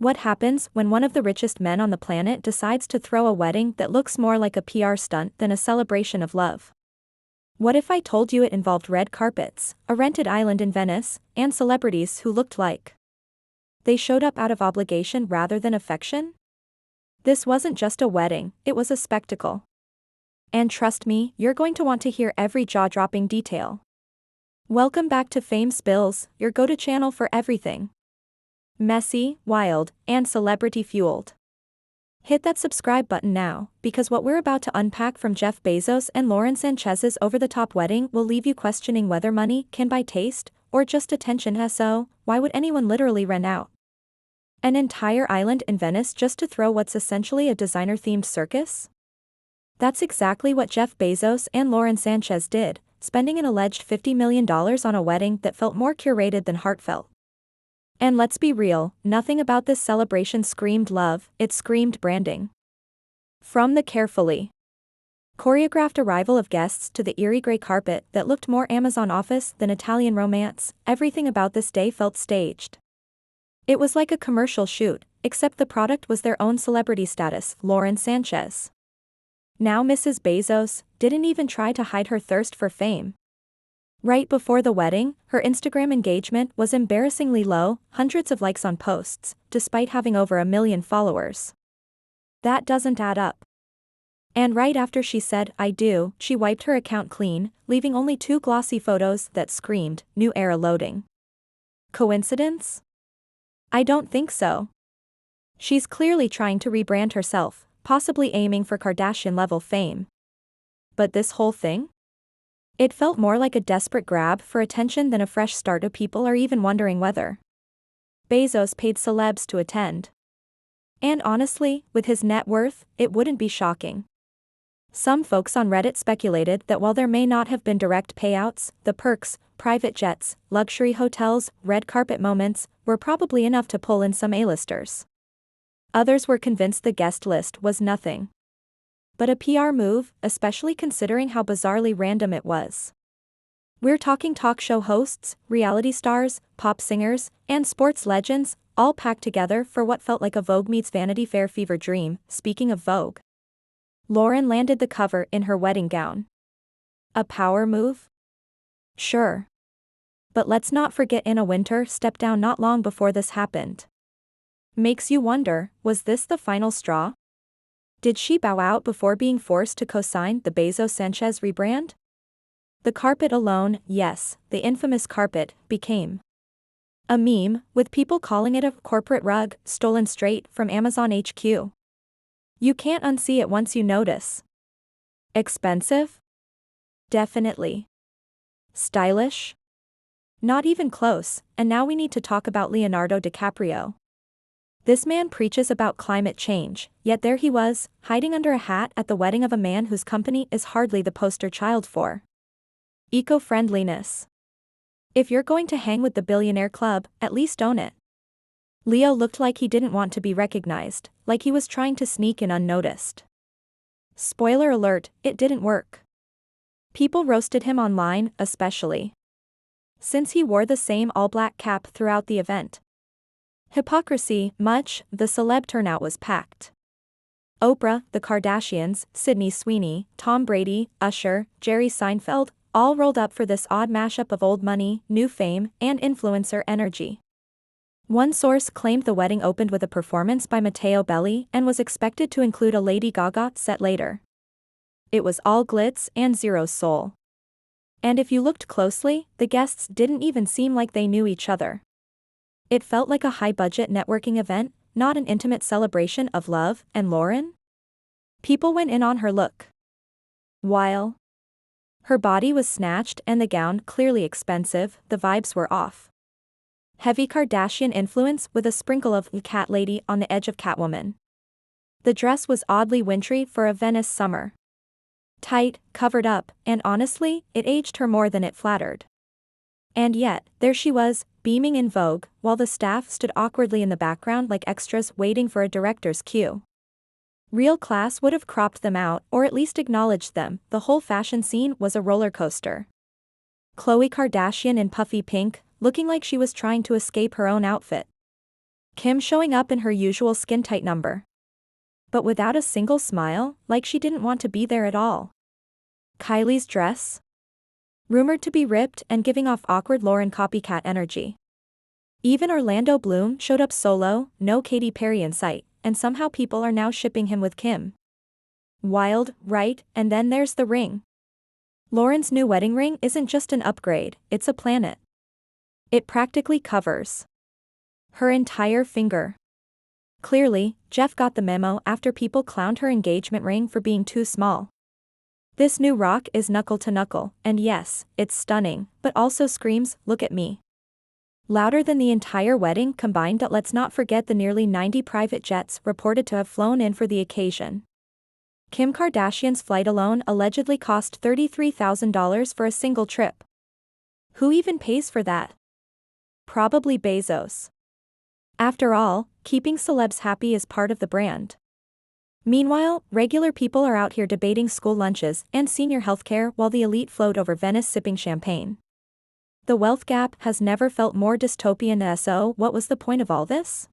What happens when one of the richest men on the planet decides to throw a wedding that looks more like a PR stunt than a celebration of love? What if I told you it involved red carpets, a rented island in Venice, and celebrities who looked like they showed up out of obligation rather than affection? This wasn't just a wedding, it was a spectacle. And trust me, you're going to want to hear every jaw-dropping detail. Welcome back to Fame Spills, your go-to channel for everything messy, wild, and celebrity-fueled. Hit that subscribe button now, because what we're about to unpack from Jeff Bezos and Lauren Sanchez's over-the-top wedding will leave you questioning whether money can buy taste, or just attention. So, why would anyone literally rent out an entire island in Venice just to throw what's essentially a designer-themed circus? That's exactly what Jeff Bezos and Lauren Sanchez did, spending an alleged $50 million on a wedding that felt more curated than heartfelt. And let's be real, nothing about this celebration screamed love, it screamed branding. From the carefully choreographed arrival of guests to the eerie gray carpet that looked more Amazon office than Italian romance, everything about this day felt staged. It was like a commercial shoot, except the product was their own celebrity status, Lauren Sanchez. Now Mrs. Bezos didn't even try to hide her thirst for fame. Right before the wedding, her Instagram engagement was embarrassingly low, hundreds of likes on posts, despite having over 1 million followers. That doesn't add up. And right after she said, "I do," she wiped her account clean, leaving only 2 glossy photos that screamed, "New era loading." Coincidence? I don't think so. She's clearly trying to rebrand herself, possibly aiming for Kardashian-level fame. But this whole thing? It felt more like a desperate grab for attention than a fresh start. People are even wondering whether Bezos paid celebs to attend. And honestly, with his net worth, it wouldn't be shocking. Some folks on Reddit speculated that while there may not have been direct payouts, the perks, private jets, luxury hotels, red carpet moments, were probably enough to pull in some A-listers. Others were convinced the guest list was nothing but a PR move, especially considering how bizarrely random it was. We're talking talk show hosts, reality stars, pop singers, and sports legends, all packed together for what felt like a Vogue meets Vanity Fair fever dream. Speaking of Vogue, Lauren landed the cover in her wedding gown. A power move? Sure. But let's not forget Anna Wintour stepped down not long before this happened. Makes you wonder, was this the final straw? Did she bow out before being forced to co-sign the Bezos-Sanchez rebrand? The carpet alone, yes, the infamous carpet, became a meme, with people calling it a corporate rug, stolen straight from Amazon HQ. You can't unsee it once you notice. Expensive? Definitely. Stylish? Not even close. And now we need to talk about Leonardo DiCaprio. This man preaches about climate change, yet there he was, hiding under a hat at the wedding of a man whose company is hardly the poster child for eco-friendliness. If you're going to hang with the billionaire club, at least own it. Leo looked like he didn't want to be recognized, like he was trying to sneak in unnoticed. Spoiler alert, it didn't work. People roasted him online, especially since he wore the same all-black cap throughout the event. Hypocrisy, much, the celeb turnout was packed. Oprah, the Kardashians, Sydney Sweeney, Tom Brady, Usher, Jerry Seinfeld, all rolled up for this odd mashup of old money, new fame, and influencer energy. One source claimed the wedding opened with a performance by Matteo Belli and was expected to include a Lady Gaga set later. It was all glitz and zero soul. And if you looked closely, the guests didn't even seem like they knew each other. It felt like a high-budget networking event, not an intimate celebration of love. And Lauren? People went in on her look. While her body was snatched and the gown clearly expensive, the vibes were off. Heavy Kardashian influence with a sprinkle of cat lady on the edge of Catwoman. The dress was oddly wintry for a Venice summer. Tight, covered up, and honestly, it aged her more than it flattered. And yet, there she was, beaming in Vogue, while the staff stood awkwardly in the background like extras waiting for a director's cue. Real class would have cropped them out, or at least acknowledged them. The whole fashion scene was a roller coaster. Khloe Kardashian in puffy pink, looking like she was trying to escape her own outfit. Kim showing up in her usual skin-tight number. But without a single smile, like she didn't want to be there at all. Kylie's dress? Rumored to be ripped and giving off awkward Lauren copycat energy. Even Orlando Bloom showed up solo, no Katy Perry in sight, and somehow people are now shipping him with Kim. Wild, right? And then there's the ring. Lauren's new wedding ring isn't just an upgrade, it's a planet. It practically covers her entire finger. Clearly, Jeff got the memo after people clowned her engagement ring for being too small. This new rock is knuckle to knuckle, and yes, it's stunning, but also screams, "Look at me." Louder than the entire wedding combined. Let's not forget the nearly 90 private jets reported to have flown in for the occasion. Kim Kardashian's flight alone allegedly cost $33,000 for a single trip. Who even pays for that? Probably Bezos. After all, keeping celebs happy is part of the brand. Meanwhile, regular people are out here debating school lunches and senior healthcare while the elite float over Venice sipping champagne. The wealth gap has never felt more dystopian. So, what was the point of all this?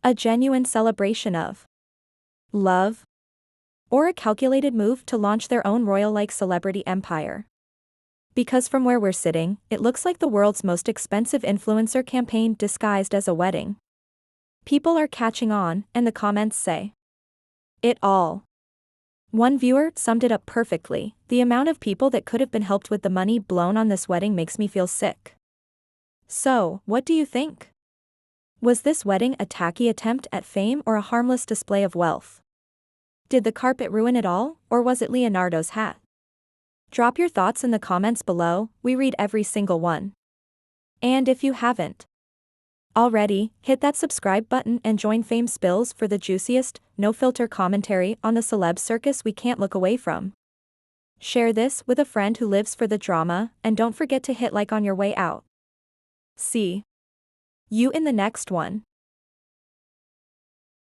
A genuine celebration of love? Or a calculated move to launch their own royal-like celebrity empire? Because from where we're sitting, it looks like the world's most expensive influencer campaign disguised as a wedding. People are catching on, and the comments say it all. One viewer summed it up perfectly: the amount of people that could have been helped with the money blown on this wedding makes me feel sick. So, what do you think? Was this wedding a tacky attempt at fame or a harmless display of wealth? Did the carpet ruin it all, or was it Leonardo's hat? Drop your thoughts in the comments below, we read every single one. And if you haven't already, hit that subscribe button and join Fame Spills for the juiciest, no-filter commentary on the celeb circus we can't look away from. Share this with a friend who lives for the drama, and don't forget to hit like on your way out. See you in the next one.